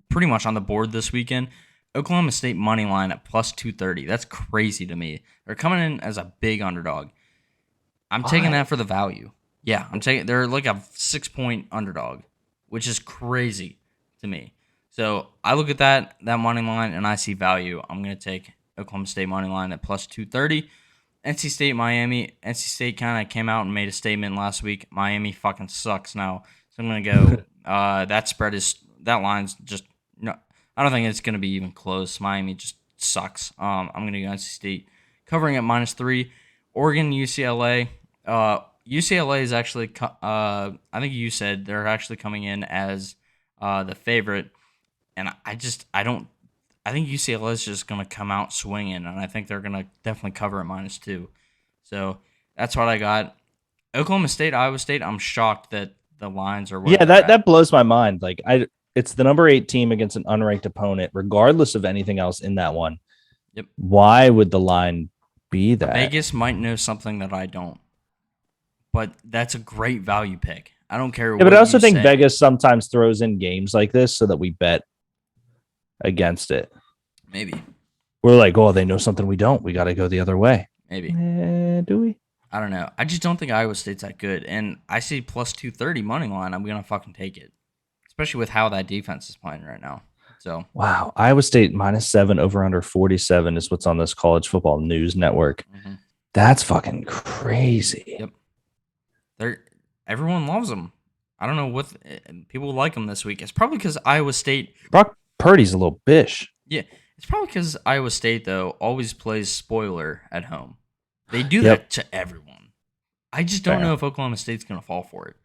pretty much on the board this weekend, Oklahoma State money line at +230. That's crazy to me. They're coming in as a big underdog. I'm taking that for the value. Yeah, they're like a 6-point underdog, which is crazy to me. So I look at that money line and I see value. I'm going to take Oklahoma State money line at +230. NC State, Miami. NC State kind of came out and made a statement last week. Miami fucking sucks now. So I'm going to go, that line's just, no, I don't think it's going to be even close. Miami just sucks. I'm going to go NC State covering at -3. Oregon, UCLA. UCLA is actually, I think you said they're actually coming in as the favorite, and I think UCLA is just going to come out swinging, and I think they're going to definitely cover at -2. So that's what I got. Oklahoma State, Iowa State. I'm shocked that the lines are where Yeah, they're at. that blows my mind. Like it's the number 8 team against an unranked opponent, regardless of anything else in that one. Yep. Why would the line be that? Vegas might know something that I don't, but that's a great value pick. I don't care. Yeah, but I also think say. Vegas sometimes throws in games like this so that we bet against it. Maybe We're like, oh, they know something we don't. We got to go the other way. maybe. Do we? I don't know. I just don't think Iowa State's that good, and I see plus 230 money line. I'm gonna fucking take it, especially with how that defense is playing right now. So Wow. Iowa State -7 over under 47 is what's on this college football news network. That's fucking crazy. Yep. Everyone loves them. I don't know what people like them this week. It's probably because Iowa State. Brock Purdy's a little bish. Yeah, it's probably because Iowa State though always plays spoiler at home. They do that to everyone. I just don't know if Oklahoma State's gonna fall for it.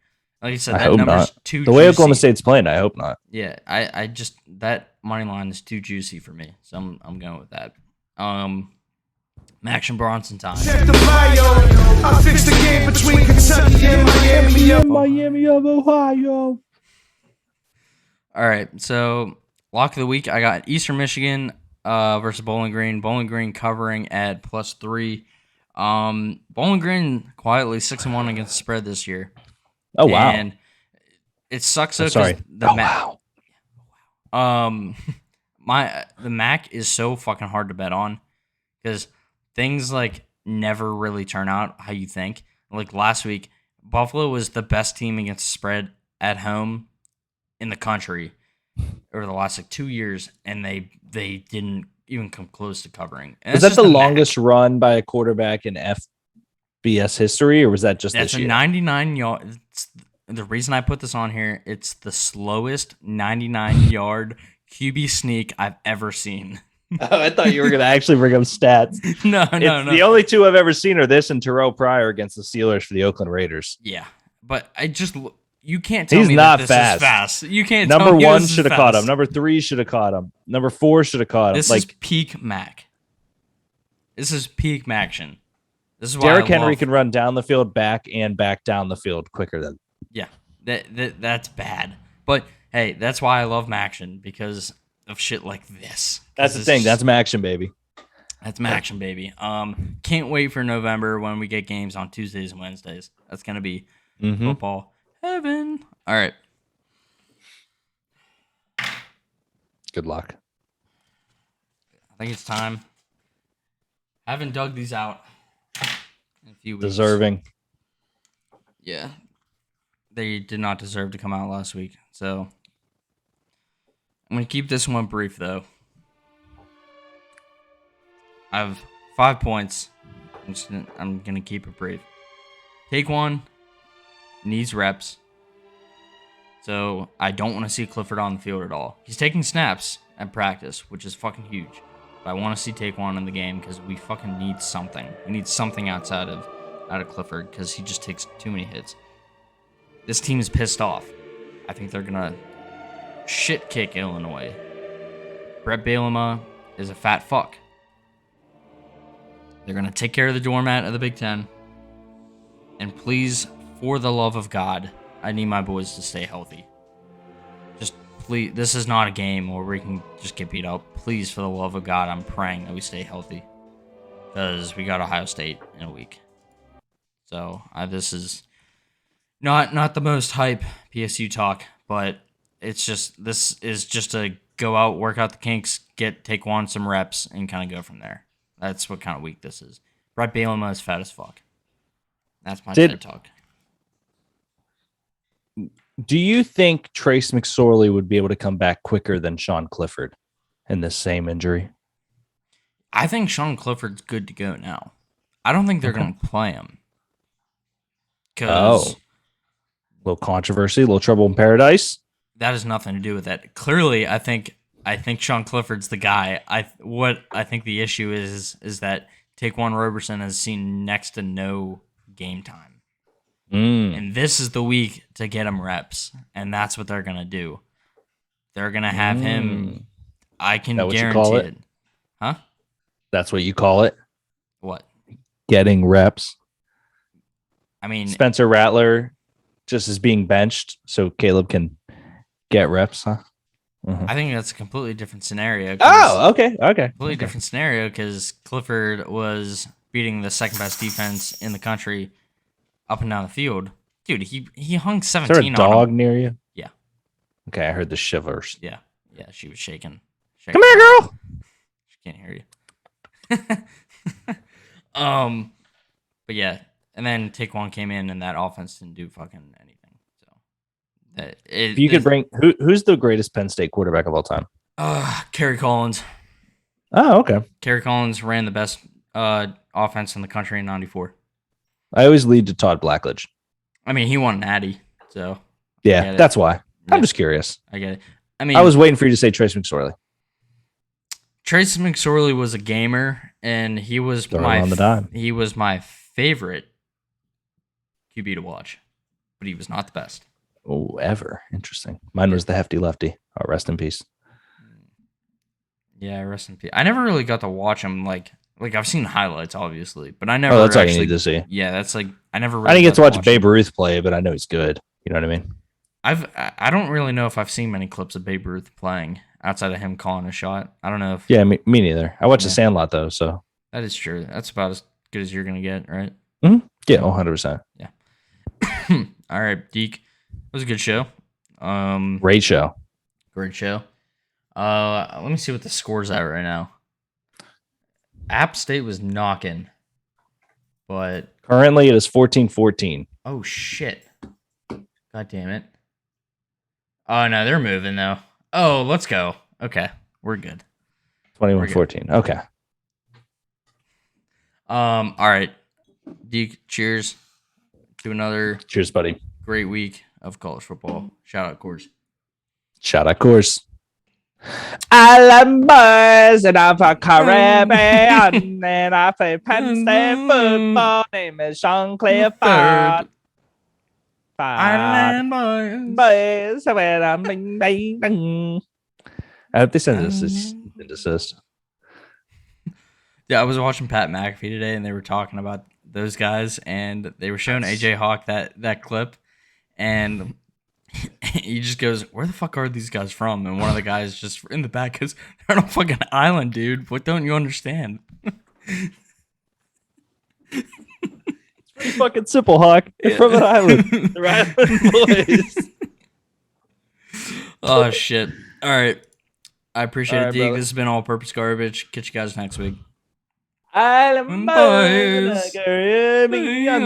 Like I said, I that hope number's not. too The way juicy. Oklahoma State's playing, I hope not. Yeah, I just that money line is too juicy for me, so I'm going with that. Max and Bronson time. Check the bio. I fixed the game between Kentucky and Miami. Miami of Ohio. All right, so lock of the week, I got Eastern Michigan versus Bowling Green. Bowling Green covering at +3. Bowling Green quietly 6-1 against the spread this year. Oh wow! And it sucks. Sorry. The MAC is so fucking hard to bet on because things like never really turn out how you think. Like last week, Buffalo was the best team against the spread at home in the country over the last 2 years, and they didn't even come close to covering. And was that the longest run by a quarterback in FBS history, or was that just that's this year? 99 yard. The reason I put this on here, it's the slowest 99-yard QB sneak I've ever seen. Oh, I thought you were going to actually bring up stats. No. The only two I've ever seen are this and Terrell Pryor against the Steelers for the Oakland Raiders. Yeah, but you can't tell He's me not that this fast. is fast. You can't. Number tell me 1 this should is have caught fast. him. Number 3 should have caught him. Number 4 should have caught him. This is peak Mac. This is peak Maction. This is why Derrick Henry can run down the field, back down the field quicker than. Yeah, that's bad. But hey, that's why I love Maction, because of shit like this. That's the thing. That's Maction, baby. That's Maction, baby. Can't wait for November when we get games on Tuesdays and Wednesdays. That's gonna be football heaven. All right. Good luck. I think it's time. I haven't dug these out in a few weeks. Deserving. Yeah. They did not deserve to come out last week. So I'm going to keep this one brief, though. I have 5 points. I'm going to keep it brief. Take one. Needs reps. So I don't want to see Clifford on the field at all. He's taking snaps at practice, which is fucking huge. But I want to see Taquan in the game because we fucking need something. We need something out of Clifford because he just takes too many hits. This team is pissed off. I think they're gonna shit kick Illinois. Brett Bielema is a fat fuck. They're gonna take care of the doormat of the Big Ten. And please, for the love of God, I need my boys to stay healthy. Just please, this is not a game where we can just get beat up. Please, for the love of God, I'm praying that we stay healthy. Because we got Ohio State in a week. So, this is not the most hype PSU talk, but this is just a go out, work out the kinks, take one, some reps, and kind of go from there. That's what kind of week this is. Brett Bielema is fat as fuck. That's my TED talk. Do you think Trace McSorley would be able to come back quicker than Sean Clifford in this same injury? I think Sean Clifford's good to go now. I don't think they're going to play him. Little controversy, little trouble in paradise. That has nothing to do with that. Clearly, I think Sean Clifford's the guy. What I think the issue is that Taquan Roberson has seen next to no game time. Mm. And this is the week to get him reps. And that's what they're going to do. They're going to have him. I can That what you guarantee call it. Huh? That's what you call it? What? Getting reps. I mean, Spencer Rattler just is being benched so Caleb can get reps, huh? I think that's a completely different scenario. Oh, okay. Completely different scenario because Clifford was beating the second best defense in the country up and down the field. Dude, he hung 17 Is there a dog on him. near you? Yeah. Okay, I heard the shivers. Yeah, she was shaking. Come here, girl. She can't hear you. But yeah, and then Taquan came in, and that offense didn't do fucking anything. So, If you could bring who's the greatest Penn State quarterback of all time? Kerry Collins. Oh, okay. Kerry Collins ran the best offense in the country in '94. I always lead to Todd Blackledge. I mean, he won Natty, so Yeah, that's why. I'm Yeah. just curious. I get it. I mean, I was waiting for you to say Trace McSorley. Trace McSorley was a gamer, and he was Throw him on the dime. he was my favorite QB to watch, but he was not the best. Oh, ever. Interesting. Mine was the hefty lefty. Oh, rest in peace. Yeah, rest in peace. I never really got to watch him. Like I've seen highlights, obviously, but I never. Oh, that's actually, all you need to see. Yeah, that's like I never. Really I didn't get to watch Babe him. Ruth play, but I know he's good. You know what I mean? I don't really know if I've seen many clips of Babe Ruth playing outside of him calling a shot. I don't know if. Yeah, me neither. I watched Yeah. The Sandlot though, so That is true. That's about as good as you're gonna get, right? yeah, 100%. All right, Deke. It was a good show. Great show. Great show. Let me see what the score's at right now. App State was knocking, but Currently, it is 14-14. oh shit! God damn it! Oh no, they're moving though. Oh, let's go. Okay, we're good. 21-14. Okay. All right, Deke. Cheers to another Cheers, buddy. great week of college football. Shout out, Coors. Shout out, course. Island boys and I'm a Caribbean and I play Penn State football. Name is Sean Clifford. Island Boys, when I'm bing, bing, bing. I hope they send us this desist. Yeah, I was watching Pat McAfee today, and they were talking about those guys, and they were showing AJ Hawk that clip, and he just goes, "Where the fuck are these guys from?" And one of the guys just in the back goes, "They're on a fucking island, dude. What don't you understand?" Pretty fucking simple, Hawk. They're from an island. They're island boys. Oh shit! All right, I appreciate All it, right, Deke. brother. This has been all purpose garbage. Catch you guys next week. Island boys. Boys. in the Caribbean.